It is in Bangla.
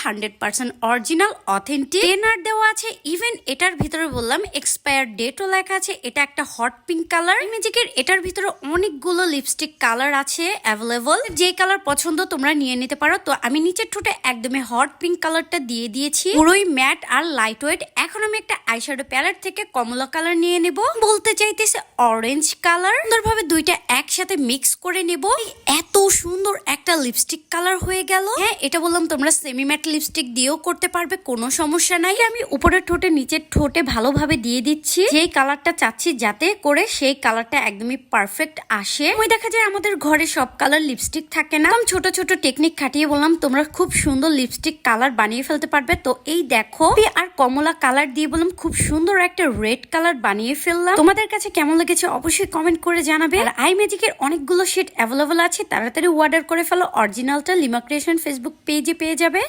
100% অরিজিনাল অথেন্টিক টেনার দেওয়া আছে। ইভেন এটার ভিতরে বললাম এক্সপায়ার ডেটও লেখা আছে। এটা একটা হট পিঙ্ক কালার। ম্যাজিকের এটার ভিতরে অনেকগুলো লিপস্টিক কালার আছে অ্যাভেলেবল। যে কালার পছন্দ তোমরা নিয়ে নিতে পারো। তো আমি নিচের ঠোঁটে একদমই হট পিঙ্ক কালারটা দিয়ে দিয়েছি, পুরোই ম্যাট আর লাইট ওয়েট। এখন আমি একটা আইশ্যাডো প্যালেট থেকে কমলা কালার নিয়ে নেব, বলতে চাইতেছে অরেঞ্জ কালার। সুন্দরভাবে দুইটা একসাথে মিক্স করে নেব। এত সুন্দর একটা লিপস্টিক কালার হয়ে গেল। হ্যাঁ, এটা বললাম তোমরা সেমি ম্যাট লিপস্টিক দিয়েও করতে পারবে, কোনো সমস্যা নাই। আমি উপরের ঠোঁটে নিচের ঠোঁটে ভালোভাবে দিয়ে দিচ্ছি যেই কালারটা চাচ্ছি, যাতে করে সেই কালারটা একদমই পারফেক্ট আসে। ওই দেখা যায় আমাদের ঘরে সব কালার লিপস্টিক থাকে না। ছোট ছোট টেকনিক খাটিয়ে বললাম তোমরা খুব সুন্দর লিপস্টিক কালার বানিয়ে ফেলতে পারবে। তো এই দেখো, আর কমলা কালার দিয়ে বললাম খুব সুন্দর একটা রেড কালার বানিয়ে ফেললাম। তোমাদের কাছে কেমন লেগেছে অবশ্যই কমেন্ট করে জানাবে। আর আই ম্যাজিকের অনেকগুলো শেড অ্যাভেলেবল আছে, তাড়াতাড়ি অর্ডার করে ফেলো। অরিজিনালটা লিমা ক্রিয়েশন ফেসবুক পেজে পেয়ে যাবে।